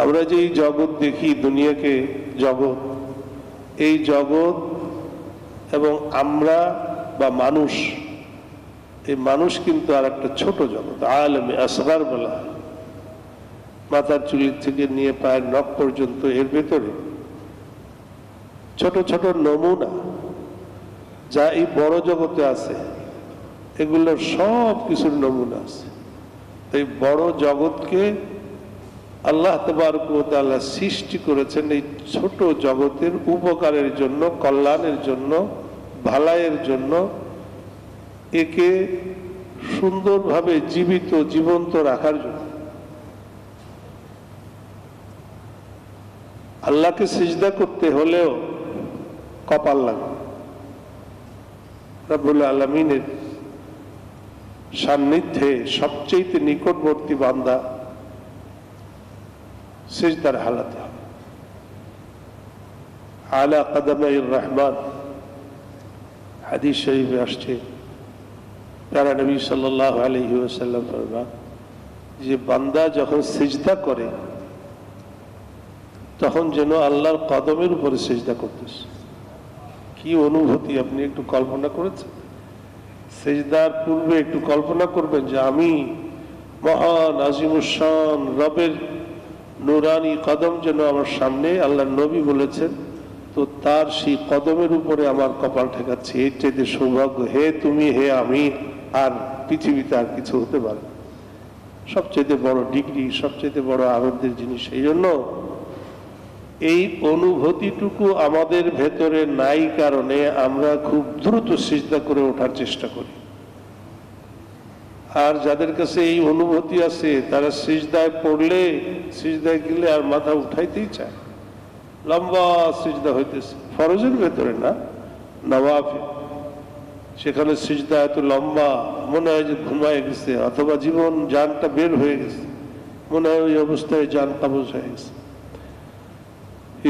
আমরা যে এই জগৎ দেখি, দুনিয়াকে জগৎ, এই জগৎ এবং আমরা বা মানুষ, এই মানুষ কিন্তু আর একটা ছোট জগৎ, আলেমে আসগার বলা, মাথার চুলির থেকে নিয়ে পায়ের নখ পর্যন্ত এর ভেতরে ছোট ছোট নমুনা যা এই বড় জগতে আছে, এগুলোর সব কিছুর নমুনা আছে। এই বড় জগৎকে আল্লাহ তাবারক ওয়া তাআলা সৃষ্টি করেছেন এই ছোট জগতের উপকারের জন্য, কল্যাণের জন্য, ভালাইয়ের জন্য, একে সুন্দরভাবে জীবিত জীবন্ত রাখার জন্য। আল্লাহকে সিজদা করতে হলেও কপাল লাগে। রব্বুল আলামিনের সান্নিধ্যে সবচেয়ে নিকটবর্তী বান্দা সিজদার হালাতে হবে। আলা কদমাইর রহমান হাদিস শরীফে আসছে, প্যারা নবী সাল্লাল্লাহু আলাইহি ওয়াসাল্লাম ফরমান যে বান্দা যখন সিজদা করে তখন যেন আল্লাহর কদমের উপরে সিজদা করতেছে। কি অনুভূতি আপনি একটু কল্পনা করেছেন? সিজদার পূর্বে একটু কল্পনা করবেন যে আমি মহান আজিমুশান রবের নুরানি কদম যেন আমার সামনে, আল্লাহর নবী বলেছেন, তো তার সেই কদমের উপরে আমার কপাল ঠেকাচ্ছে। এর চাইতে সৌভাগ্য হে তুমি হে আমি আর পৃথিবীতে আর কিছু হতে পারে না। সবচেয়ে বড় ডিগ্রি, সবচেয়ে বড় আনন্দের জিনিস। এই জন্য এই অনুভূতিটুকু আমাদের ভেতরে নাই কারণে আমরা খুব দ্রুত সিজদা করে ওঠার চেষ্টা করি। আর যাদের কাছে এই অনুভূতি আছে তারা সিজদায় পড়লে, সিজদায় গেলে আর মাথা উঠাইতেই চায়। লম্বা সিজদা হইতেছে, ফরজের ভেতরে না, নওয়াফিল, সেখানে সিজদা এত লম্বা, মনে হয় যে ঘুমায় গেছে, অথবা জীবন জানটা বের হয়ে গেছে, মনে হয় ওই অবস্থায় জান কাবজ হয়ে গেছে।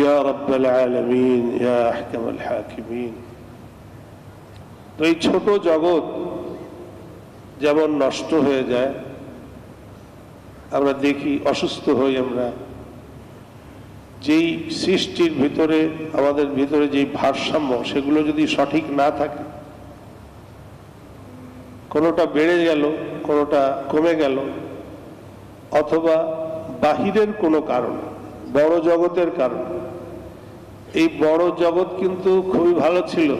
ইয়া রাব্বাল আলামিন, ইয়া আহকামাল হাকিমিন। তো এই ছোট জগৎ যেমন নষ্ট হয়ে যায়, আমরা দেখি অসুস্থ হই আমরা, যেই সৃষ্টির ভিতরে আমাদের ভিতরে যেই ভারসাম্য সেগুলো যদি সঠিক না থাকে, কোনোটা বেড়ে গেল, কোনোটা কমে গেল, অথবা বাহিরের কোনো কারণ, বড় জগতের কারণ। এই বড় জগৎ কিন্তু খুবই ভালো ছিল,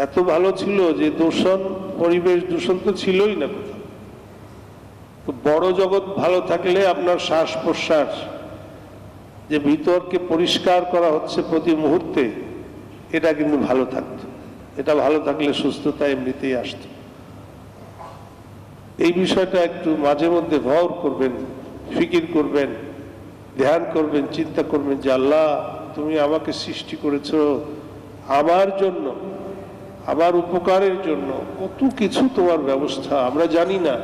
এত ভালো ছিল যে দূষণ, পরিবেশ দূষণ তো ছিলই না কোথাও। তো বড় জগৎ ভালো থাকলে আপনার শ্বাস প্রশ্বাস যে ভিতরকে পরিষ্কার করা হচ্ছে প্রতি মুহূর্তে, এটা কিন্তু ভালো থাকতো। এটা ভালো থাকলে সুস্থতা এমনিতেই আসতো। এই বিষয়টা একটু মাঝে মধ্যে গৌর করবেন, ফিকির করবেন, ধ্যান করবেন, চিন্তা করবেন যে আল্লাহ তুমি আমাকে সৃষ্টি করেছ আমার জন্য, আমার উপকারের জন্য। কত কিছু তোমার ব্যবস্থা আমরা জানি না,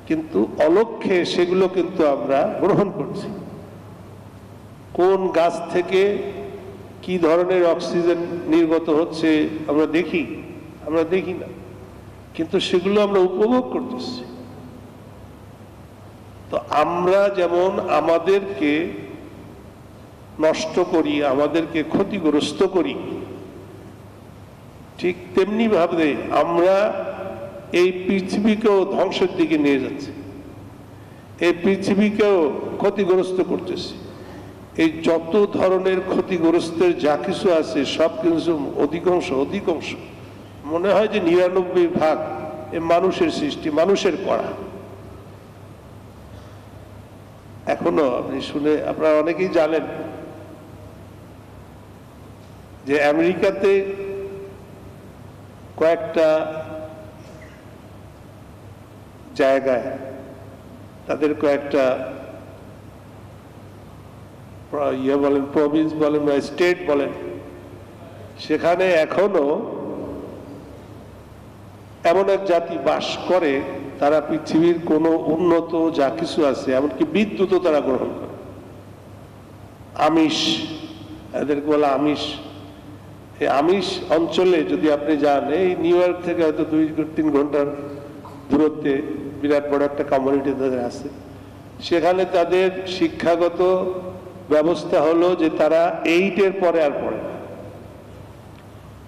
কিন্তু অলক্ষ্যে সেগুলো কিন্তু আমরা গ্রহণ করছি। কোন গাছ থেকে কি ধরনের অক্সিজেন নির্গত হচ্ছে আমরা দেখি না, কিন্তু সেগুলো আমরা উপভোগ করতেছি। তো আমরা যেমন আমাদেরকে নষ্ট করি, আমাদেরকে ক্ষতিগ্রস্ত করি, ঠিক তেমনি ভাবে আমরা এই পৃথিবীকেও ধ্বংসের দিকে নিয়ে যাচ্ছি, এই পৃথিবীকেও ক্ষতিগ্রস্ত করতেছি। এই যত ধরনের ক্ষতিগ্রস্তের যা কিছু আছে সব কিছু অধিকাংশ মনে হয় যে 99% এ মানুষের সৃষ্টি, মানুষের করা। এখনো আপনি শুনে, আপনারা অনেকেই জানেন যে আমেরিকাতে কয়েকটা জায়গায় তাদের কয়েকটা বলেন, প্রভিন্স বলেন বা স্টেট বলেন, সেখানে এখনো এমন এক জাতি বাস করে, তারা পৃথিবীর কোনো উন্নত যা কিছু আছে, এমনকি বিদ্যুৎও তারা গ্রহণ করে। আমিষ, এদেরকে বলা আমিষ। এই আমিষ অঞ্চলে যদি আপনি যান, এই নিউ ইয়র্ক থেকে হয়তো 2-3 ঘন্টার দূরত্বে বিরাট বড় একটা কমিউনিটি তাদের আছে। সেখানে তাদের শিক্ষাগত ব্যবস্থা হলো যে তারা 8 পরে আর পড়ে না,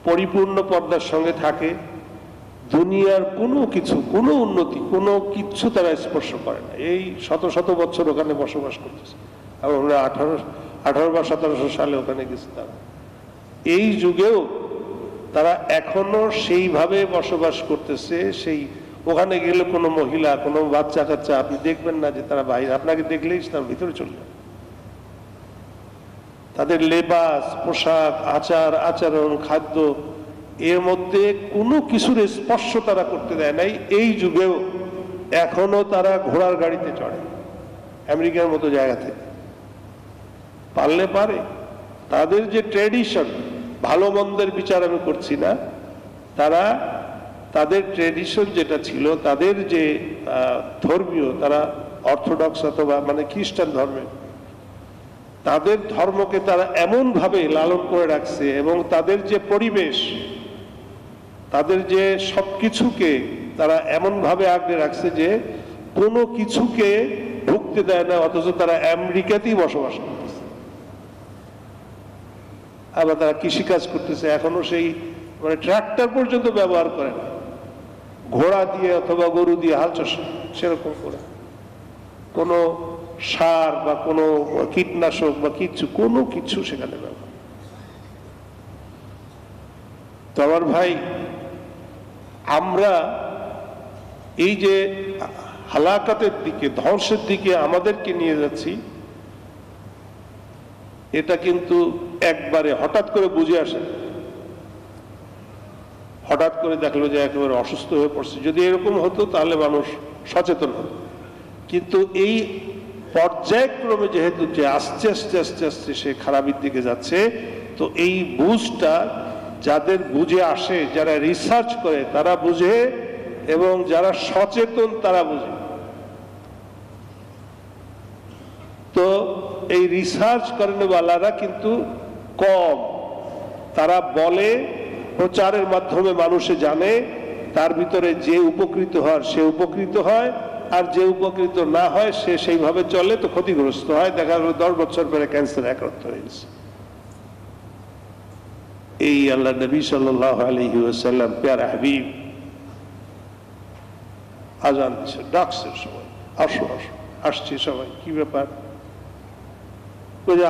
পরিপূর্ণ পর্দার সঙ্গে থাকে, দুনিয়ার কোনো কিছু, কোনো উন্নতি, কোনো কিচ্ছু তারা স্পর্শ করে না। এই শত শত বছর ওখানে বসবাস করতেছে, এবং আমরা 18 বা 1700 সালে ওখানে গেছি। তারা এই যুগেও তারা এখনো সেইভাবে বসবাস করতেছে। সেই ওখানে গেলে কোনো মহিলা, কোনো বাচ্চা কাচ্চা আপনি দেখবেন না যে তারা বাইরে, আপনাকে দেখলেই তার ভিতরে চলে যাবে। তাদের লেবাস, পোশাক, আচার আচরণ, খাদ্য, এর মধ্যে কোনো কিছুর স্পর্শ তারা করতে দেয় নাই। এই যুগেও এখনো তারা ঘোড়ার গাড়িতে চড়ে আমেরিকার মতো জায়গা থেকে, পারলে পারে। তাদের যে ট্র্যাডিশন, ভালো মন্দের বিচার আমি করছি না, তারা তাদের ট্র্যাডিশন যেটা ছিল, তাদের যে ধর্মীয়, তারা অর্থোডক্স অথবা মানে খ্রিস্টান ধর্মে, তাদের ধর্মকে তারা এমনভাবে লালন করে রাখছে, এবং তাদের যে পরিবেশ, তাদের যে সবকিছুকে তারা এমনভাবে আগলে রাখছে যে কোনো কিছুকে ঢুকতে দেয় না, অথচ তারা আমেরিকাতেই বসবাস করতেছে। আবার তারা কৃষিকাজ করতেছে, এখনো সেই মানে ট্রাক্টর পর্যন্ত ব্যবহার করে না, ঘোড়া দিয়ে অথবা গরু দিয়ে হাল চাষ সেরকম করে, কোনো সার বা কোনো কীটনাশক বা কিছু, কোনো কিছু সেখানে ব্যবহার। তো আমার ভাই, আমরা এই যে হালাকাতের দিকে, ধ্বংসের দিকে আমাদেরকে নিয়ে যাচ্ছি, এটা কিন্তু একবারে হঠাৎ করে বুঝে আসে। হঠাৎ করে দেখলো যে একেবারে অসুস্থ হয়ে পড়ছে। যদি এরকম হতো তাহলে মানুষ সচেতন হতো, কিন্তু এই পর্যায়ক্রমে যেহেতু যে আস্তে আস্তে আস্তে আস্তে সে খারাপের দিকে যাচ্ছে, তো এই বুঝটা যাদের বুঝে আসে, যারা রিসার্চ করে তারা বুঝে, এবং যারা সচেতন তারা বুঝে। তো এই রিসার্চ করেনওয়ালারা কিন্তু কম, তারা বলে, প্রচারের মাধ্যমে মানুষে জানে, তার ভিতরে যে উপকৃত হয় সে উপকৃত হয়, আর যে উপকৃত না হয় সে সেইভাবে চলে, তো ক্ষতিগ্রস্ত হয়। দেখা গেল 10 বছর পরে ক্যান্সার আক্রান্ত হয়ে গেছে। এই আল্লাহ নবী সাল্লাল্লাহু আলাইহি ওয়াসাল্লাম প্যারা হাবিব আজান দিচ্ছে, ডাকছে সবাই, আসো আসো। আসছি সবাই, কি ব্যাপার?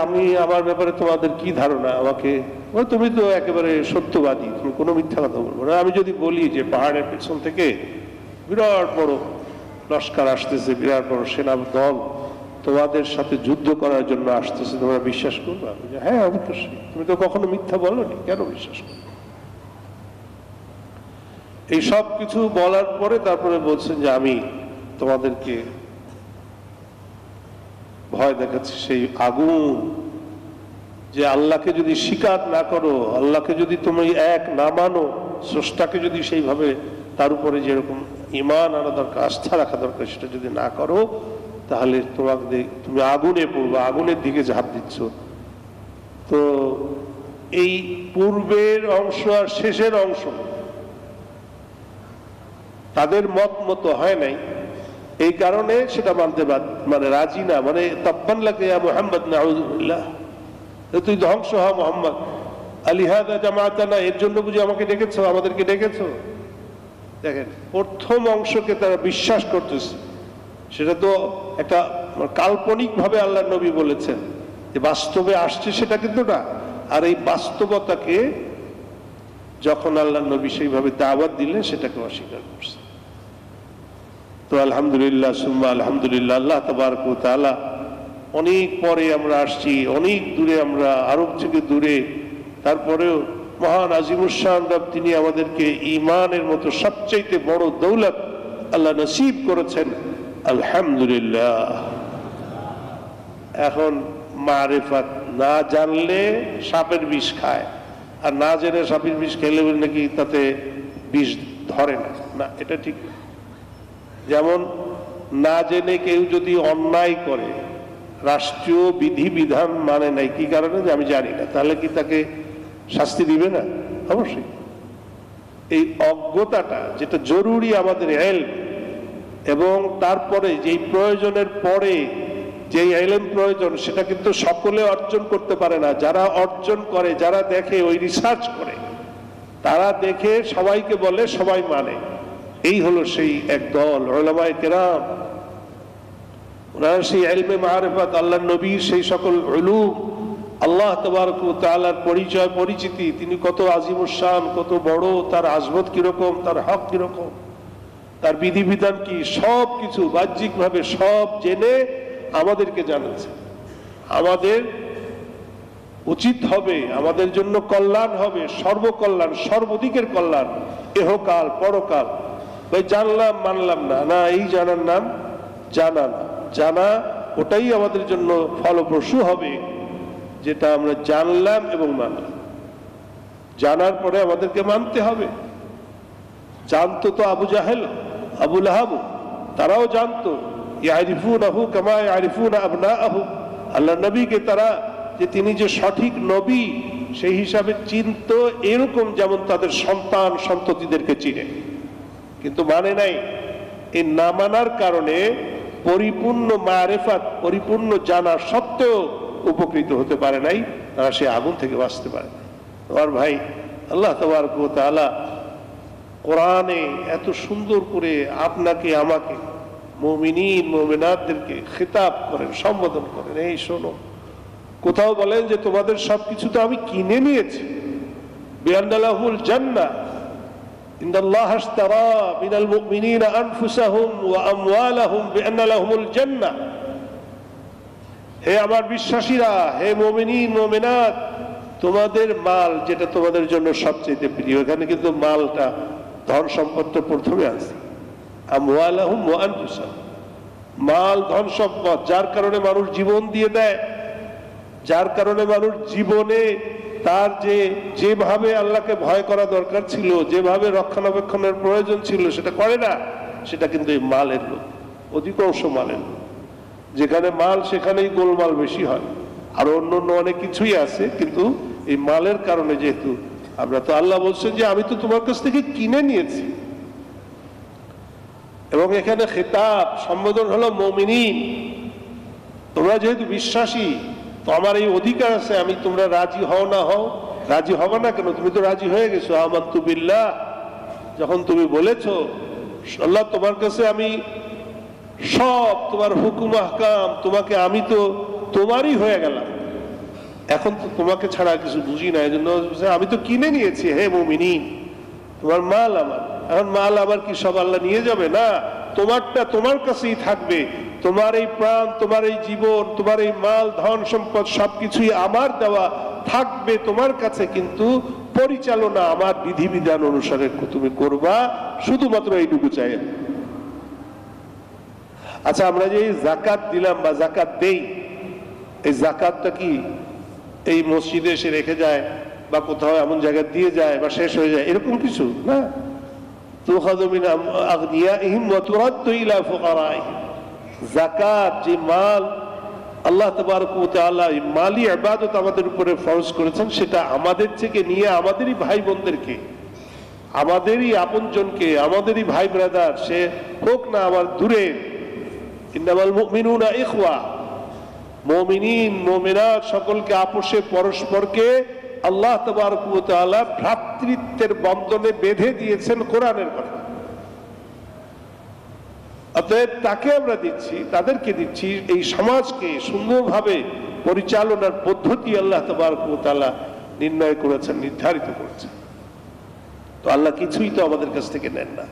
আমি, আমার ব্যাপারে তোমাদের কি ধারণা? আমাকে তুমি তো একেবারে সত্যবাদী, তুমি কোনো মিথ্যা কথা বলবো না। আমি যদি বলি যে পাহাড়ের পেছন থেকে বিরাট বড় লস্কর আসতেছে, বিরাট বড় সেনা দল তোমাদের সাথে যুদ্ধ করার জন্য আসতেছে, তোমরা বিশ্বাস করবে? হ্যাঁ অবশ্যই, তুমি তো কখনো মিথ্যা বলোনি, কেন বিশ্বাস করবে? এই সব কিছু বলার পরে তারপরে বলছেন যে আমি তোমাদেরকে ভয় দেখাচ্ছি সেই আগুন, যে আল্লাহকে যদি স্বীকার না করো, আল্লাহকে যদি তুমি এক না মানো, স্রষ্টাকে যদি সেইভাবে তার উপরে যেরকম ঈমান আনা দরকার, আস্থা রাখা দরকার, সেটা যদি না করো, তাহলে তুমি আগুনে পড়বে, আগুনের দিকে ঝাঁপ দিচ্ছ। তো এই পূর্বের অংশ আর শেষের অংশ তাদের মত মতো হয় নাই, এই কারণে সেটা মানতে মানে রাজি না। মানে তাব্বান লাকা ইয়া মুহাম্মদ, নাউযুবিল্লাহ, তুই ধ্বংস হ মুহাম্মদ, আলিহাদা জামাতানা, এর জন্য বুঝি আমাকে ডেকেছো, আমাদেরকে ডেকেছো? দেখেন, প্রথম অংশকে তারা বিশ্বাস করতেছে, সেটা তো একটা কাল্পনিক ভাবে আল্লাহ নবী বলেছেন, যে বাস্তবে আসছে সেটা কিন্তু না। আর এই বাস্তবতাকে যখন আল্লাহ নবী সেইভাবে দাওয়াত দিলেন, সেটাকে অস্বীকার করছে। তো আলহামদুলিল্লাহ সুম্মা আলহামদুলিল্লাহ, আল্লাহ তাবারক ওয়া তাআলা অনেক পরে আমরা আসছি, অনেক দূরে, আমরা আরব থেকে দূরে, তারপরেও মহান আজিমুস শান রব তিনি আমাদেরকে ঈমানের মতো সবচেয়ে বড় দৌলত আল্লাহ নসিব করেছেন, আলহামদুলিল্লাহ। এখন মারিফাত না জানলে সাপের বিষ খায়, আর না জেনে সাপের বিষ খেলে নাকি তাতে বিষ ধরে না, না, এটা ঠিক। যেমন না জেনে কেউ যদি অন্যায় করে, রাষ্ট্রীয় বিধিবিধান মানে নাই, কি কারণে? যে আমি জানি না, তাহলে কি তাকে শাস্তি দিবে না? অবশ্যই। এই অজ্ঞতাটা যেটা জরুরি আমাদের ইলম, এবং তারপরে যেই প্রয়োজনের পরে যেই ইলম প্রয়োজন সেটা কিন্তু সকলে অর্জন করতে পারে না। যারা অর্জন করে, যারা দেখে, ওই রিসার্চ করে, তারা দেখে সবাইকে বলে, সবাই মানে। এই হলো সেই এক দল উলামায়ে কেরাম। ওনারা সেই ইলমে মারিফাত, আল্লাহ নবীর সেই সকল উলুম, আল্লাহ তাবারক ওয়া তাআলার পরিচয় পরিচিতি, তিনি কত আজিমুশ শান, কত বড়, তার আজমত কিরকম, তার হক কিরকম, তার বিধিবিধান কি, সব কিছু বাহ্যিকভাবে সব জেনে আমাদেরকে জানাচ্ছে। আমাদের উচিত হবে, আমাদের জন্য কল্যাণ হবে, সর্বকল্যাণ, সর্বদিকের কল্যাণ, এহকাল পরকাল। ভাই জানলাম মানলাম না, না, এই জানার নাম জানা না। জানা ওটাই আমাদের জন্য ফলপ্রসূ হবে, যেটা আমরা জানলাম এবং মানলাম। জানার পরে আমাদেরকে মানতে হবে। জানতো তো আবু জাহেল, আবু লাহাব, তারাও জানতো। ইয়ারিফুনাহু কামা ইয়ারিফুনা আবনাআহু, আল্লাহ নবীকে তারা যে তিনি যে সঠিক নবী সেই হিসাবে চিনতো, এরকম যেমন তাদের সন্তান সন্ততিদেরকে চিনে, কিন্তু মানে নাই। এই না মানার কারণে পরিপূর্ণ মারিফাত, পরিপূর্ণ জানা সত্ত্বেও উপকৃত হতে পারে নাই, তারা সে আগুন থেকে বাঁচতে পারে না। আমার ভাই, আল্লাহ তাবারক ওয়া তাআলা কোরআনে এত সুন্দর করে আপনাকে আমাকে মুমিনিন মুমিনাতদেরকে খিতাব করেন, সম্বোধন করেন। এই শোনো, কোথাও বলেন যে তোমাদের সবকিছু তো আমি কিনে নিয়েছি। বিআন্না লাহুল জান্নাহ, ইন্নাল্লাহা আশতারা মিনাল মুমিনিনা আনফুসাহুম ওয়া আমওয়ালাহুম বিআন্না লাহুমুল জান্নাহ। হে আমার বিশ্বাসীরা, হে মুমিনিন মুমিনাত, তোমাদের মাল যেটা তোমাদের জন্য সবচেয়ে প্রিয়, এখানে কিন্তু মালটা, ধন সম্পদটা প্রথমে আছে। আমওয়ালাহুম ওয়া আনফুসাহুম, মাল, ধন সম্পদ, যার কারণে মানুষ জীবন দিয়ে দেয়, যার কারণে মানুষ জীবনে তার যেভাবে আল্লাহকে ভয় করা দরকার ছিল, যেভাবে রক্ষণাবেক্ষণের প্রয়োজন ছিল, সেটা করে না। সেটা কিন্তু এই মালের লোক, অধিকাংশ মালের লোক। যেখানে মাল সেখানেই গোলমাল বেশি হয়। আর অন্য অন্য অনেক কিছুই আছে, কিন্তু এই মালের কারণে, যেহেতু আমরা তো, আল্লাহ বলছেন যে আমি তো তোমার কাছ থেকে কিনে নিয়েছি। এবং এখানে খেতাব, সম্বোধন হলো মুমিনিন। তোমরা যেহেতু বিশ্বাসী, তো আমার এই অধিকার আছে, আমি, তোমরা রাজি হও না হও, রাজি হবে না কেন, তুমি তো রাজি হয়ে গেছো। আমানতু বিল্লাহ, যখন তুমি বলেছো আল্লাহ তোমার কাছে আমি সব, তোমার হুকুম আহকাম, তোমাকে আমি তো তোমারই হয়ে গেলাম, এখন তো তোমাকে ছাড়া কিছু বুঝি না, এই জন্য আমি তো কিনে নিয়েছি। হে মুমিনিন, তোমার মাল আমার, এখন মাল আবার কি সব আল্লাহ নিয়ে যাবে? না, তোমারটা তোমার কাছেই থাকবে। তোমার এই প্রাণ, তোমার এই জীবন, তোমার এই মাল, ধন সম্পদ সবকিছুই আমার দেওয়া থাকবে তোমার কাছে, কিন্তু পরিচালনা আমার বিধিবিধান অনুসারে তুমি করবা, শুধুমাত্র এইটুকু চাই। আচ্ছা, আমরা যে যাকাত দিলাম বা যাকাত দেই, এই যাকাতটা কি এই মসজিদে এসে রেখে যায় বা কোথাও এমন জায়গায় দিয়ে যায় বা শেষ হয়ে যায়, এরকম কিছু না। তুখাযু মিন আগনিয়াইহিম ওয়া তুরাদ্দু ইলা ফুকারাইহিম। যাকাত, যে মাল আল্লাহ তাবারক ওয়া তাআলা মালি ইবাদত আমাদের উপরে ফরজ করেছেন, সেটা আমাদের থেকে নিয়ে আমাদেরই ভাই বোনদেরকে, আমাদেরই আপনজনকে, আমাদেরই ভাই ব্রাদার, সে হোক না আমার দূরে, ইন্নামাল মুমিনুনা ইখওয়া, মুমিনিন মুমিনাত সকলকে আপোষে পরস্পরকে আল্লাহ তাবারক ওয়া তাআলা ভ্রাতৃত্বের বন্ধনে বেঁধে দিয়েছেন কোরআনের কথা। অতএব তাকে আমরা দিচ্ছি, তাদেরকে দিচ্ছি, এই সমাজকে সুন্দরভাবে পরিচালনার পদ্ধতি আল্লাহ তাবারক ওয়া তাআলা নির্ণয় করেছেন, নির্ধারিত করেছেন। তো আল্লাহ কিছুই তো আমাদের কাছ থেকে নেন না।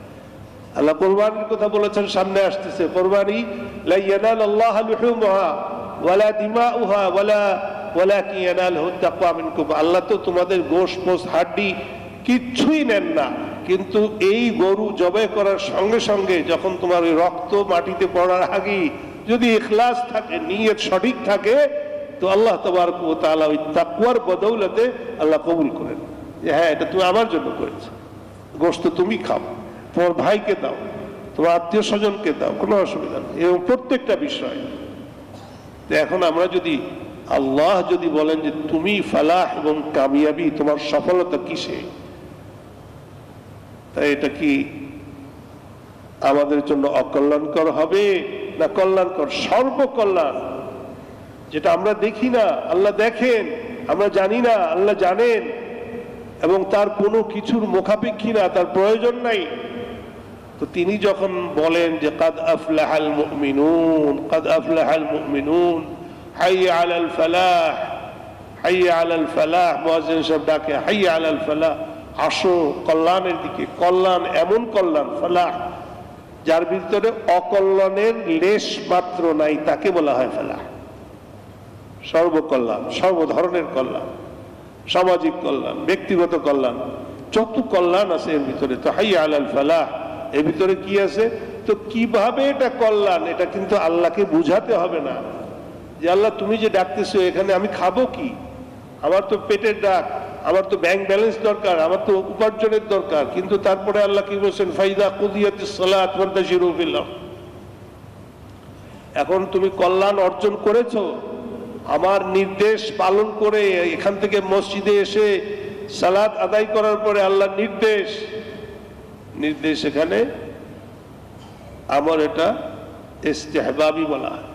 আল্লাহ কোরবানির কথা বলেছেন, সামনে আসতেছে কোরবানি, লা ইয়ানালাল্লাহু লুহুমুহা ওয়ালা দিমাউহা ওয়ালাকিন ইয়ানালুহু তাকওয়া মিনকুম। আল্লাহ তো তোমাদের গোশত, পোস্ত, হাড্ডি কিচ্ছুই নেন না, কিন্তু এই গরু জবাই করার সঙ্গে সঙ্গে যখন তোমার ওই রক্ত মাটিতে পড়ার আগেই যদি ইখলাস থাকে, নিয়ত সঠিক থাকে, তো আল্লাহ তাবারক ওয়া তাআলা ওই তাকওয়ার বদৌলতে আল্লাহ কবুল করেন, যে হ্যাঁ, এটা তুমি আমার জন্য করেছো, গোশত তুমি খাও, তোমার ভাইকে দাও, তোমার আত্মীয় স্বজনকে দাও, কোনো অসুবিধা নেই। এবং প্রত্যেকটা বিষয়, এখন আমরা যদি, আল্লাহ যদি বলেন যে তুমি ফালাহ এবং কামিয়াবি, তোমার সফলতা কিসে, তাই এটা কি আমাদের জন্য অকল্যাণকর হবে না কল্যাণকর? সর্বকল্যাণ, যেটা আমরা দেখি না আল্লাহ দেখেন, আমরা জানি না আল্লাহ জানেন, এবং তার কোনো কিছুর মুখাপেক্ষী না, তার প্রয়োজন নাই। তো তিনি যখন বলেন যে কাদ আফলাহাল মুমিনুন, কাদ আফলাহাল মুমিনুন, হাইয়া আলাল ফালাহ, হাইয়া আলাল ফালাহ, মুয়াজ্জিন সাহেব ডাকে হাইয়া আলাল ফালাহ, আসো কল্যাণের দিকে। কল্যাণ এমন কল্যাণ, ফালাহ, যার ভিতরে অকল্যাণের লেশ মাত্র নাই, তাকে বলা হয় ফালাহ। সর্বকল্যাণ, সর্ব ধরনের কল্যাণ, সামাজিক কল্যাণ, ব্যক্তিগত কল্যাণ, যত কল্যাণ আছে এর ভিতরে। তো হাইয়া আলাল ফালাহ, এর ভিতরে কি আছে? তো কিভাবে এটা কল্যাণ, এটা কিন্তু আল্লাহকে বুঝাতে হবে না যে আল্লাহ তুমি যে ডাকতেছো এখানে আমি খাবো কি, আমার তো পেটের ডাক, আমার তো ব্যাংক ব্যালেন্স দরকার, আমার তো উপার্জনের দরকার। কিন্তু তারপরে আল্লাহ কি বলছেন? ফাইদা কুদিয়াতিস সালাত ফান্তাশিরু ফিল আরদ। এখন তুমি কল্যাণ অর্জন করেছো, আমার নির্দেশ পালন করে এখান থেকে মসজিদে এসে সালাত আদায় করার পরে আল্লাহর নির্দেশ এখানে আমার এটা ইস্তেহবাবি বলা হয়,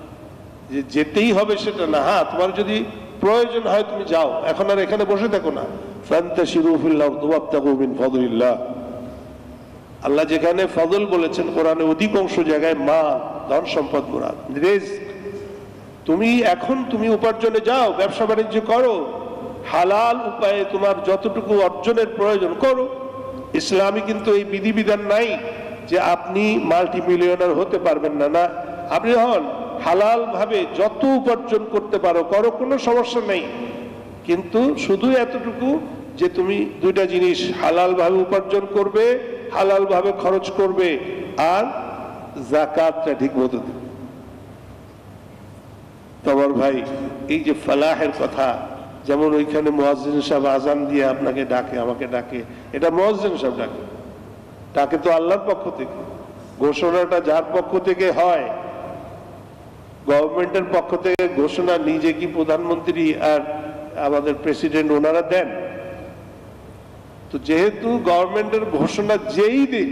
যে যেতেই হবে সেটা না। হ্যাঁ, তোমার যদি প্রয়োজন হয় তুমি যাও, এখন আর এখানে বসে থাকো না। ফান্তাশিরু ফিল আরদি ওয়াবতাগু মিন ফাদলিল্লাহ। আল্লাহ যেখানে ফজল বলেছেন কোরআনে, অধিকাংশ জায়গায় মা, ধন সম্পদ মুরাদ, রিজক। তুমি এখন তুমি উপার্জনে যাও, ব্যবসা বাণিজ্য করো, হালাল উপায়ে তোমার যতটুকু অর্জনের প্রয়োজন করো। ইসলামে কিন্তু এই বিধিবিধান নাই যে আপনি মাল্টি মিলিয়নার হতে পারবেন না। না, আপনি হন, হালাল ভাবে যত উপার্জন করতে পারো করো, কোনো সমস্যা নেই। কিন্তু শুধু এতটুকু যে তুমি দুইটা জিনিস হালাল ভাবে উপার্জন করবে, হালাল ভাবে খরচ করবে, আর যাকাতটা ঠিক মতো দেবে। তোমার ভাই, এই যে ফালাহের কথা, যেমন ওইখানে মুয়াজ্জিন সাহেব আজান দিয়ে আপনাকে ডাকে, আমাকে ডাকে, এটা মুয়াজ্জিন সাহেব ডাকে তো আল্লাহর পক্ষ থেকে। ঘোষণাটা যার পক্ষ থেকে হয়, গভর্নমেন্টের পক্ষ থেকে ঘোষণা নিজে কি প্রধানমন্ত্রী আর আমাদের প্রেসিডেন্ট ওনারা দেন? তো যেহেতু গভর্নমেন্টের ঘোষণা যেই দিন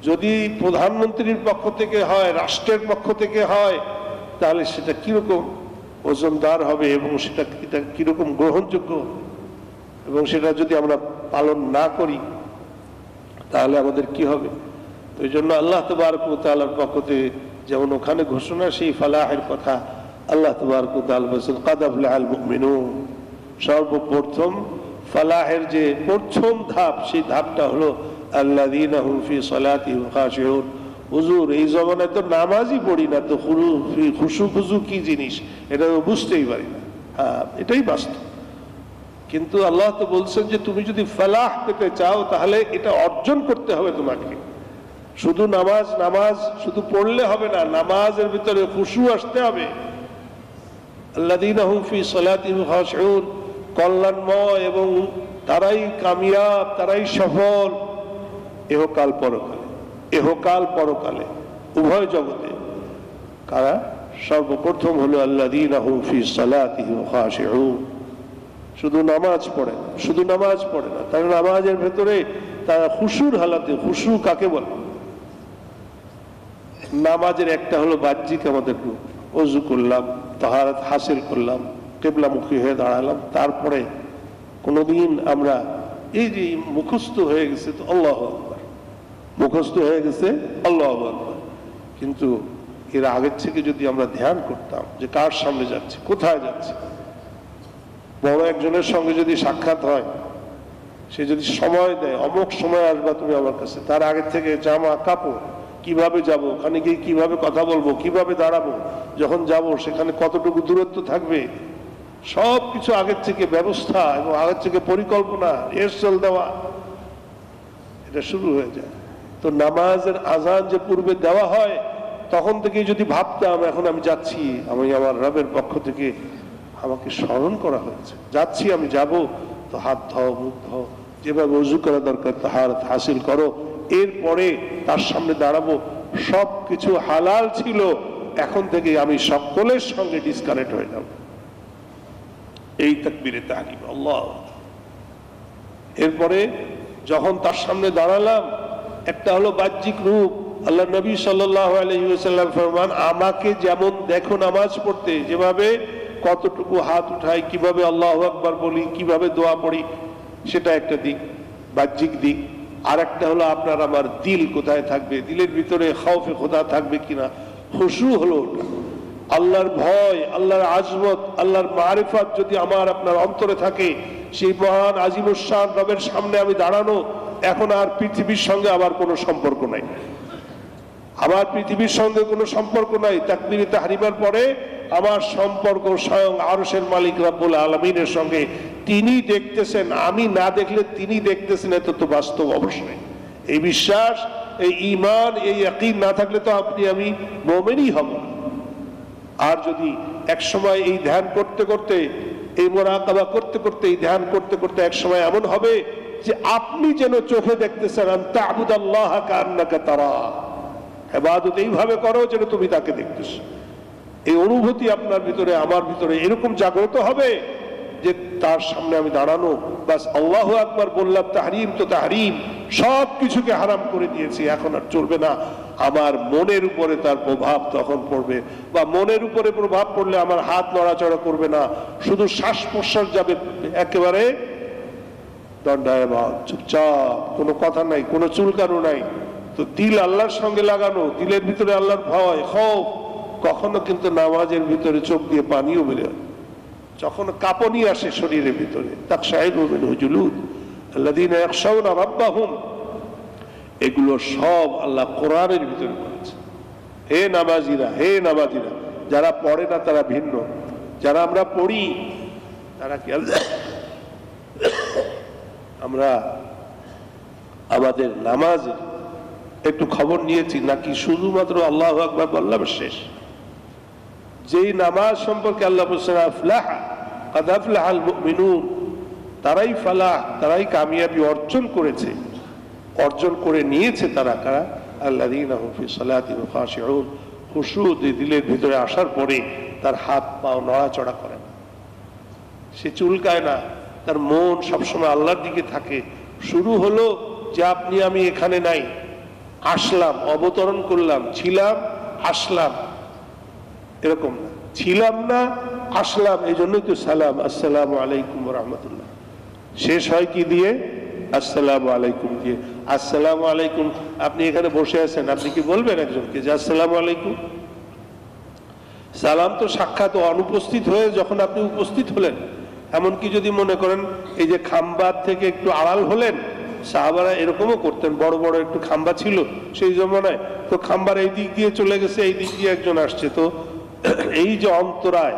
যদি প্রধানমন্ত্রীর পক্ষ থেকে হয়, রাষ্ট্রের পক্ষ থেকে হয়, তাহলে সেটা কিরকম ওজনদার হবে এবং সেটা কিরকম গ্রহণযোগ্য, এবং সেটা যদি আমরা পালন না করি তাহলে আমাদের কি হবে? তো এই জন্য আল্লাহ তাবারক ওয়া তাআলার পক্ষ থেকে যেমন ওখানে ঘোষণা, সেই ফালাহের কথা আল্লাহ তাবারক ওয়া তাআলা বলেছেন কাদ আফলাহাল মুমিনুন। সর্বপ্রথম ফালাহের যে প্রথম ধাপ, সেই ধাপটা হলো আল্লাযীনা হুম ফি সালাতিহিম খাশিউন। হুজুর, এই জমানায় তো নামাজই পড়ি না, তো খুশু খুজু কি জিনিস এটা তো বুঝতেই পারি না। হ্যাঁ, এটাই বাস্তব। কিন্তু আল্লাহ তো বলছেন যে তুমি যদি ফালাহ পেতে চাও তাহলে এটা অর্জন করতে হবে তোমাকে। শুধু নামাজ শুধু পড়লে হবে না, নামাজের ভিতরে খুশু আসতে হবে। আল্লাযীনা হুম ফি সালাতিহিম খাশিউন, কল্যাণময়, এবং তারাই কামিয়াব, তারাই সফল ইহকাল পরকালে উভয় জগতে। কারা? সর্বপ্রথম হলো আল্লাযীনা হুম ফি সালাতিহিম খাশিউন। শুধু নামাজ পড়ে না, তারা নামাজের ভেতরে তারা খুশুর হালাতে। খুশু কাকে বলে? নামাজের একটা হলো বাহ্যিক, আমাদের ওযু করলাম, তাহারাত হাসিল করলাম, কিবলামুখী হয়ে দাঁড়ালাম, তারপরে কোনোদিন আমরা এই যে মুখস্থ হয়ে গেছে তো আল্লাহু আকবার, মুখস্থ হয়ে গেছে আল্লাহু আকবার, কিন্তু এর আগের থেকে যদি আমরা ধ্যান করতাম যে কার সামনে যাচ্ছে, কোথায় যাচ্ছে। বড় একজনের সঙ্গে যদি সাক্ষাৎ হয়, সে যদি সময় দেয়, অমুক সময় আসবা তুমি আমার কাছে, তার আগের থেকে জামা কাপড়, কিভাবে যাব, ওখানে গিয়ে কিভাবে কথা বলবো, কিভাবে দাঁড়াবো, যখন যাব সেখানে কতটুকু দূরত্ব থাকবে, সব কিছু আগের থেকে ব্যবস্থা এবং আগের থেকে পরিকল্পনা, এরসেল দেওয়া, এটা শুরু হয়ে যায়। তো নামাজের আজান যে পূর্বে দেওয়া হয়, তখন থেকে যদি ভাবতাম এখন আমি যাচ্ছি, আমি আমার রবের পক্ষ থেকে আমাকে স্মরণ করা হয়েছে, যাচ্ছি, আমি যাব, তো হাত ধোও, মুখ ধোও, যেভাবে ওযু করা দরকার তাহারাত হাসিল করো, এরপরে তার সামনে দাঁড়াবো, সব কিছু হালাল ছিল, এখন থেকে আমি সকলের সঙ্গে ডিসকানেক্ট হয়ে যাব। এই তাকবীরে তাহরিম, আল্লাহ। এরপরে যখন তার সামনে দাঁড়ালাম, একটা হলো বাহ্যিক রূপ, আল্লাহ নবী সাল্লাল্লাহু আলাইহি ওয়াসাল্লাম ফরমান, আমাকে যেমন দেখো নামাজ পড়তে, যেভাবে কতটুকু হাত উঠাই, কিভাবে আল্লাহু আকবার বলি, কিভাবে দোয়া পড়ি, সেটা একটা দিক, বাহ্যিক দিক। আর একটা হলো আপনার আমার দিল কোথায় থাকবে, দিলের ভিতরে খাউফে খোদা থাকবে কিনা, খুশু হলো ওটা, আল্লাহর ভয়, আল্লাহর আজমত, আল্লাহর মারিফাত যদি আমার আপনার অন্তরে থাকে, সেই মহান আজিমুস শান রবের সামনে আমি দাঁড়ানো, এখন আর পৃথিবীর সঙ্গে আমার কোনো সম্পর্ক নাই, আমার পৃথিবীর সঙ্গে কোনো সম্পর্ক নাই। তাকবীরে তাহরিমার পরে আমার সম্পর্ক স্বয়ং আরশের মালিক রব্বুল আলামিনের সঙ্গে। তিনি দেখতেছেন, আমি না দেখলে তিনি দেখতেছেন, এত তো বাস্তব অবশ্যই। এই বিশ্বাস, এই ঈমান, এই ইয়াকিন না থাকলে তো আপনি আমি মুমিনই হব না। আর যদি এক সময় এই ধ্যান করতে করতে, এই মুরাকাবা করতে করতে, এই ধ্যান করতে করতে এক সময় এমন হবে যে আপনি যেন চোখে দেখতেছেন, আনতা আবুদাল্লাহ কান্নাকা তারা, ইবাদত এইভাবে করো যেন তুমি তাকে দেখতেছ। এই অনুভূতি আপনার ভিতরে, আমার ভিতরে এরকম জাগ্রত হবে যে তার সামনে আমি দাঁড়ানো, বাস আল্লাহু আকবার বললাম, তাহরিম তো তাহরিম, সব কিছুকে হারাম করে দিয়েছি, এখন আর চলবে না। আমার মনের উপরে তার প্রভাব তখন পড়বে, বা মনের উপরে প্রভাব পড়লে আমার হাত নড়াচড়া করবে না, শুধু শ্বাস প্রশ্বাস যাবে একেবারে দণ্ডায়মান, চুপচাপ, কোনো কথা নাই, কোনো চুলকানো নাই। তো দিল আল্লাহর সঙ্গে লাগানো, দিলের ভিতরে আল্লাহর ভয়, খৌফ। কখনো কিন্তু নামাজের ভিতরে চোখ দিয়ে পানিও বেরোয়, যখন কাঁপনি আসে শরীরের ভিতরে, তাকশাইরু মিনহু জুলুদ আল্লাযীনা ইয়াখশাউনা রাব্বাহুম, এগুলো সব আল্লাহ কোরআনের ভিতরে বলেছে। হে নামাজিরা, হে নামাজিরা, যারা পড়ে না তারা ভিন্ন, যারা আমরা পড়ি তারা কি আমরা আমাদের নামাজের একটু খবর নিয়েছি নাকি শুধুমাত্র আল্লাহু আকবার বললাম শেষ? যেই নামাজ সম্পর্কে আল্লাহ বলেছেন আফলাহা কাদ আফলাহাল মুমিনুন, তারাই ফালাহ, তারাই কামিয়াবি অর্জন করেছে, অর্জন করে নিয়েছে তারা কারা? আল্লাযীনা হুম ফি সালাতিহিম খাশিউন, খুশু দিলের ভিতরে আসার পরে তার হাত পা নড়াচড়া করে না, সে চুলকায় না, তার মন সবসময় আল্লাহর দিকে থাকে। শুরু হলো যে আপনি আমি এখানে নাই, আসলাম, অবতরণ করলাম, ছিলাম, আসলাম, এরকম না, ছিলাম না, আসলাম, এই জন্যই তো সালাম, আসসালামু আলাইকুম ওয়া রাহমাতুল্লাহ। শেষ হয় কি দিয়ে? আসসালামু আলাইকুম দিয়ে। আসসালামু আলাইকুম, আপনি এখানে বসে আছেন, আপনি কি বলবেন একজনকে যে আসসালামু আলাইকুম? সালাম তো সাক্ষাৎ অনুপস্থিত হয়ে যখন আপনি উপস্থিত হলেন, এমনকি যদি মনে করেন এই যে খাম্বার থেকে একটু আড়াল হলেন, সাহাবারা এরকমও করতেন, বড় বড় একটু খাম্বা ছিল সেই জমানায়, তো খাম্বার এই দিক দিয়ে চলে গেছে, এই দিক দিয়ে একজন আসছে, তো এই যে অন্তরায়,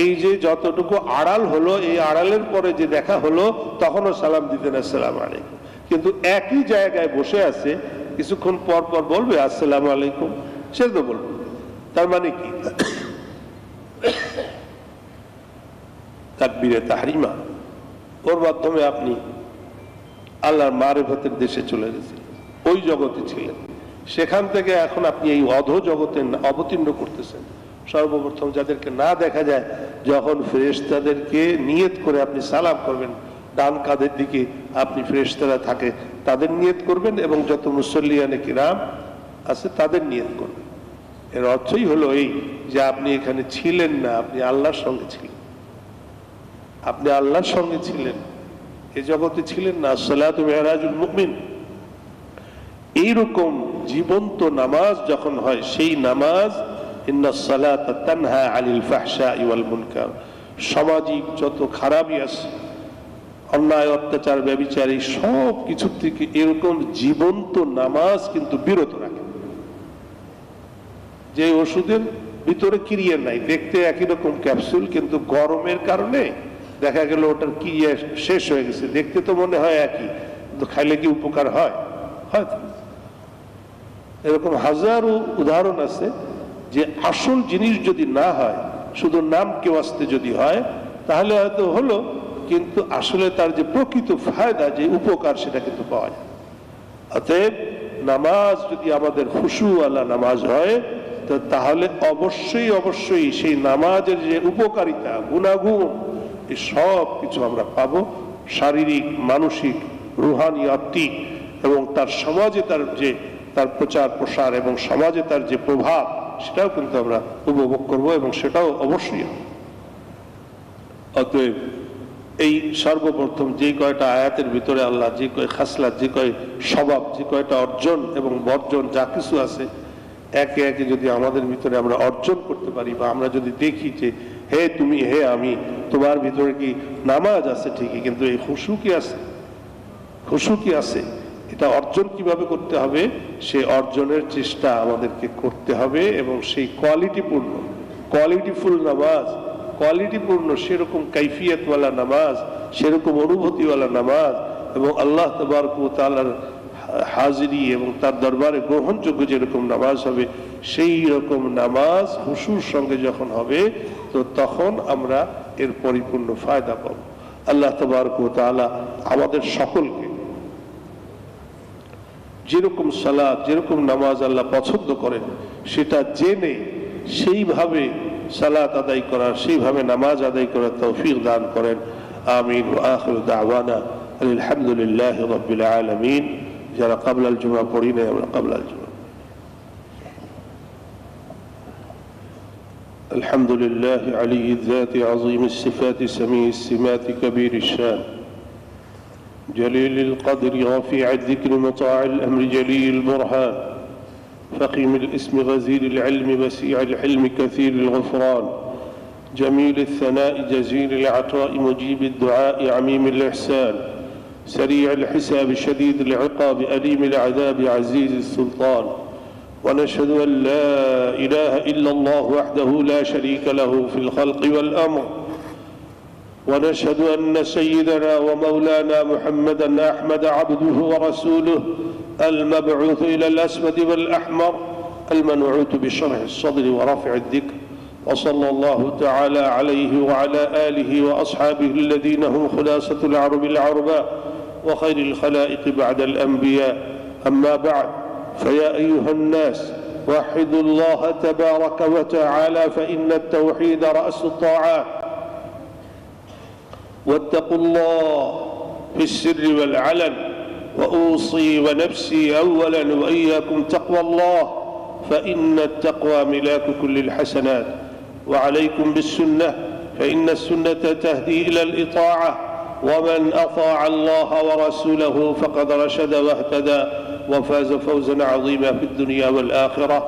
এই যে যতটুকু আড়াল হলো, এই আড়ালের পরে যে দেখা হলো তখনও সালাম দিতেন আসসালামু আলাইকুম। কিন্তু একই জায়গায় বসে আছে, কিছুক্ষণ পর পর বলবে আসসালামু আলাইকুম, সে তো বলবে। তার মানে কি? তাকবীরে তাহরিমা, ওর মাধ্যমে আপনি আল্লাহর মারিফতের দেশে চলে গেছেন, ওই জগতে ছিলেন, সেখান থেকে এখন আপনি এই অধ জগতে অবতীর্ণ করতেছেন। সর্বপ্রথম যাদেরকে না দেখা যায়, যখন ফেরেশতাদেরকে নিয়ত করে আপনি সালাম করবেন, ডান কাঁধের দিকে আপনি ফেরেশতারা থাকে তাদের নিয়ত করবেন, এবং যত মুসল্লিয়ানে কিরাম আছে তাদের নিয়ত করবেন। এর অর্থই হলো এই যে আপনি এখানে ছিলেন না, আপনি আল্লাহর সঙ্গে ছিলেন, আপনি আল্লাহর সঙ্গে ছিলেন, এ জগতে ছিলেন না। সালাতু মিরাজুল মুমিন, এইরকম জীবন্ত নামাজ যখন হয়, সেই নামাজ ইন্নাস সালাতা তানহা আনিল ফাহশাই ওয়াল মুনকার, সামাজিক যত খারাপই আছে, অন্যায় অত্যাচার ব্যভিচার, এই সব কিছুর থেকে এরকম জীবন্ত নামাজ কিন্তু বিরত রাখে। যে ওষুধের ভিতরে ক্রিয়া নাই, দেখতে একই রকম ক্যাপসুল, কিন্তু গরমের কারণে দেখা গেল ওটার ক্রিয়া শেষ হয়ে গেছে, দেখতে তো মনে হয় একই, কিন্তু খাইলে কি উপকার হয়? হয়তো এরকম হাজারো উদাহরণ আছে যে আসল জিনিস যদি না হয়, শুধু নাম কেউ আসতে যদি হয়, তাহলে হয়তো হলো, কিন্তু আসলে তার যে প্রকৃত ফায়দা, যে উপকার, সেটা কিন্তু পাওয়া যায়। অতএব নামাজ যদি আমাদের খুশু আলা নামাজ হয়, তো তাহলে অবশ্যই অবশ্যই সেই নামাজের যে উপকারিতা, গুণাগুণ, এই সব কিছু আমরা পাবো, শারীরিক, মানসিক, রুহানি, আত্মিক, এবং তার সমাজে তার যে তার প্রচার প্রসার এবং সমাজে তার যে প্রভাব সেটাও কিন্তু আমরা উপভোগ করব এবং সেটাও অবশ্যই। অতএব এই সর্বপ্রথম যে কয়টা আয়াতের ভিতরে আল্লাহ যে কয় খাসলাত, যে কয় স্বভাব, যে কয়টা অর্জন এবং বর্জন যা কিছু আছে, একে একে যদি আমাদের ভিতরে আমরা অর্জন করতে পারি, বা আমরা যদি দেখি যে হে তুমি হে আমি, তোমার ভিতরে কি নামাজ আছে ঠিকই, কিন্তু এই খুশু কি আছে, খুশু কি আছে, এটা অর্জন কিভাবে করতে হবে, সে অর্জনের চেষ্টা আমাদেরকে করতে হবে। এবং সেই কোয়ালিটিফুল নামাজ, কোয়ালিটিপূর্ণ সেরকম কাইফিয়তওয়ালা নামাজ, সেরকম অনুভূতিওয়ালা নামাজ, এবং আল্লাহ তাবারক ওয়া তাআলার হাজিরি এবং তার দরবারে গ্রহণযোগ্য যেরকম নামাজ হবে, সেই রকম নামাজ খুশুর সঙ্গে যখন হবে, তো তখন আমরা এর পরিপূর্ণ ফায়দা পাব। আল্লাহ তাবারক ওয়া তাআলা আমাদের সকলকে যেরকম সালাত, যেরকম নামাজ আল্লাহ পছন্দ করেন, সেটা জেনে সেইভাবে সালাত আদায় করার, সেইভাবে নামাজ আদায় করার তৌফিক দান করেন। আমিন। ওয়া আখিরু দাওয়ানা আলহামদুলিল্লাহি রাব্বিল আলামিন। যারা ক্বাবলাল জুমা পড়ি নাই, আমরা ক্বাবলাল জুমা। আলহামদুলিল্লাহি আলিয়্যিয যাতি আযীমিস সিফাতি সামিয়িস সিমাতি কাবীরিশ শান জলিলিল কদরি রাফি'আদ যিকরি মুতা'আল আমরি জলিল বুরহান فقيم الاسم غزير العلم وسيع الحلم كثير الغفران جميل الثناء جزيل العطاء مجيب الدعاء عميم الإحسان سريع الحساب شديد العقاب أليم العذاب عزيز السلطان. ونشهد أن لا إله إلا الله وحده لا شريك له في الخلق والأمر. ونشهد أن سيدنا ومولانا محمدا أحمد عبده ورسوله المبعوث إلى الأسود والأحمر المنعوت بشرح الصدر ورفع الذكر. وصلى الله تعالى عليه وعلى آله وأصحابه الذين هم خلاصة العرب العرباء وخير الخلائق بعد الأنبياء. أما بعد، فيا أيها الناس وحدوا الله تبارك وتعالى، فإن التوحيد رأس الطاعات. واتقوا الله في السر والعلن. وأوصي ونفسي أولا وإياكم تقوى الله، فإن التقوى ملاك كل الحسنات. وعليكم بالسنة، فإن السنة تهدي إلى الإطاعة، ومن أطاع الله ورسوله فقد رشد واهتدى وفاز فوزا عظيما في الدنيا والآخرة.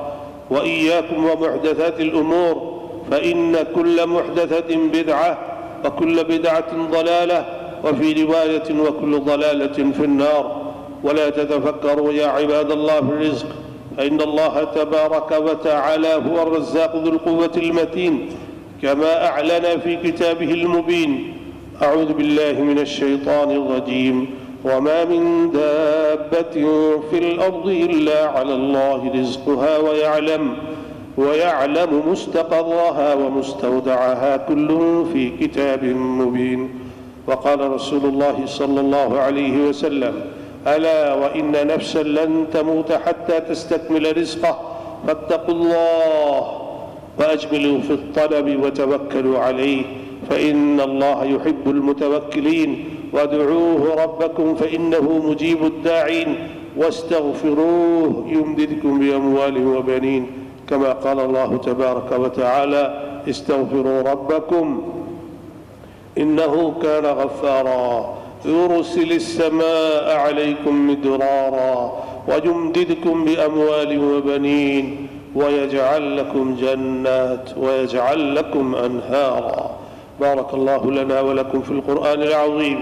وإياكم ومحدثات الأمور، فإن كل محدثة بدعة، وكل بدعة ضلالة، وفي رواية وكل ضلالة في النار. ولا تتفكروا يا عباد الله في الرزق، فإن الله تبارك وتعالى هو الرزاق ذو القوة المتين، كما أعلن في كتابه المبين. أعوذ بالله من الشيطان الرجيم. وما من دابة في الأرض إلا على الله رزقها ويعلم مستقرها ومستودعها كل في كتاب مبين. وقال رسول الله صلى الله عليه وسلم: ألا وإن نفسا لن تموت حتى تستكمل رزقه، فاتقوا الله وأجملوا في الطلب وتوكلوا عليه، فإن الله يحب المتوكلين. وادعوه ربكم فإنه مجيب الداعين، واستغفروه يمددكم بأموال وبنين، كما قال الله تبارك وتعالى: استغفروا ربكم إنه كان غفارا يرسل السماء عليكم مدرارا ويمددكم بأموال وبنين ويجعل لكم جنات ويجعل لكم أنهارا. بارك الله لنا ولكم في القرآن العظيم،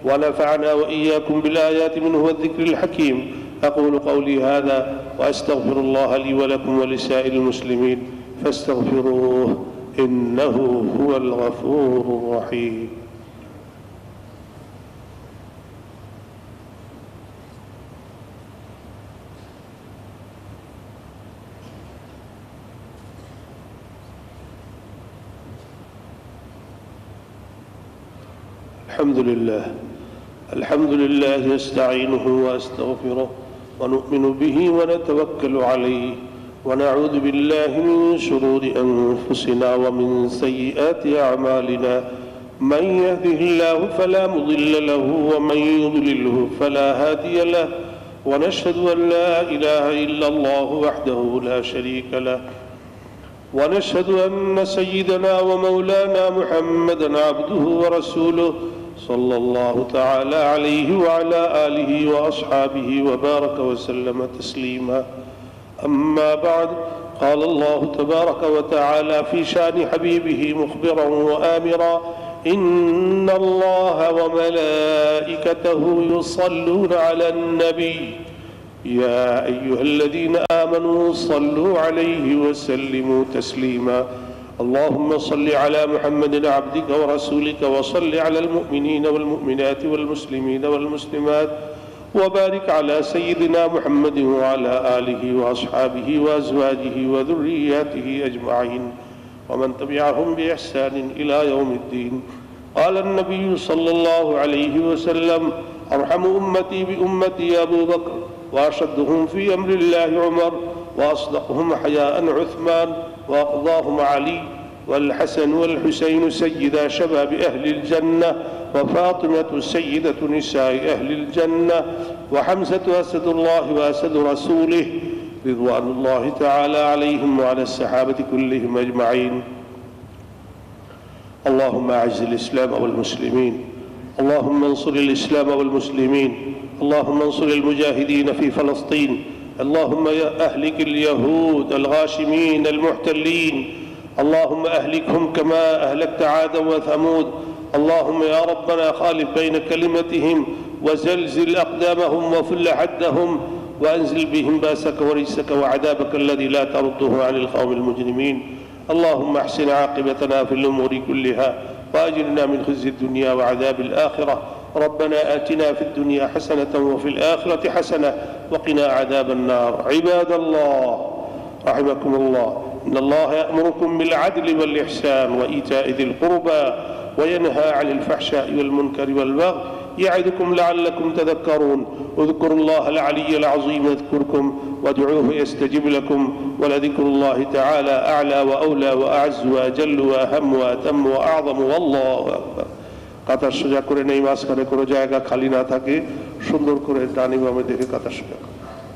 ونفعنا وإياكم بالآيات منه والذكر الحكيم. أقول قولي هذا وأستغفر الله لي ولكم ولسائر المسلمين، فاستغفروه إنه هو الغفور الرحيم. الحمد لله نستعينه وأستغفره ونؤمن به ونتوكل عليه، ونعوذ بالله من شرور أنفسنا ومن سيئات أعمالنا. من يهده الله فلا مضل له، ومن يضلله فلا هادي له. ونشهد أن لا إله إلا الله وحده لا شريك له، ونشهد أن سيدنا ومولانا محمدا عبده ورسوله صلى الله تعالى عليه وعلى آله وأصحابه وبارك وسلم تسليما. أما بعد، قال الله تبارك وتعالى في شأن حبيبه مخبرا وآمرا: إن الله وملائكته يصلون على النبي يا أيها الذين آمنوا صلوا عليه وسلموا تسليما. اللهم صل على محمد عبدك ورسولك، وصل على المؤمنين والمؤمنات والمسلمين والمسلمات، وبارك على سيدنا محمد وعلى آله وأصحابه وأزواجه وذرياته أجمعين، ومن تبعهم بإحسان إلى يوم الدين. قال النبي صلى الله عليه وسلم: أرحم أمتي بأمتي أبو بكر، وأشدهم في أمر الله عمر، وأصدقهم حياء عثمان، وأقضاهم علي، والحسن والحسين سيدا شباب أهل الجنة، وفاطمة سيدة نساء أهل الجنة، وحمزة أسد الله وأسد رسوله رضوان الله تعالى عليهم وعلى الصحابة كلهم أجمعين. اللهم أعز الإسلام والمسلمين، اللهم انصر الإسلام والمسلمين، اللهم انصر المجاهدين في فلسطين، اللهم أهلك اليهود الغاشمين المحتلين، اللهم أهلكهم كما أهلكت عادا وثمود. اللهم يا ربنا خالف بين كلمتهم، وزلزل أقدامهم، وفل حدهم، وأنزل بهم باسك ورجسك وعذابك الذي لا ترده عن القوم المجرمين. اللهم احسن عاقبتنا في الأمور كلها، وأجرنا من خزي الدنيا وعذاب الآخرة. ربنا آتنا في الدنيا حسنة وفي الآخرة حسنة وقنا عذاب النار. عباد الله رحمكم الله، إن الله يأمركم بالعدل والإحسان وإيتاء ذي القربى، وينهى عن الفحشاء والمنكر والبغي، يعظكم لعلكم تذكرون. اذكروا الله العلي العظيم يذكركم، وادعوه يستجب لكم، ولذكر الله تعالى أعلى وأولى وأعز وأجل وأهم وأتم وأعظم والله أكبر। কাতার সোজা করে নেই, মাঝখানে কোনো জায়গা খালি না থাকে, সুন্দর করে ডানি বামে দেখে কাতার সোজা।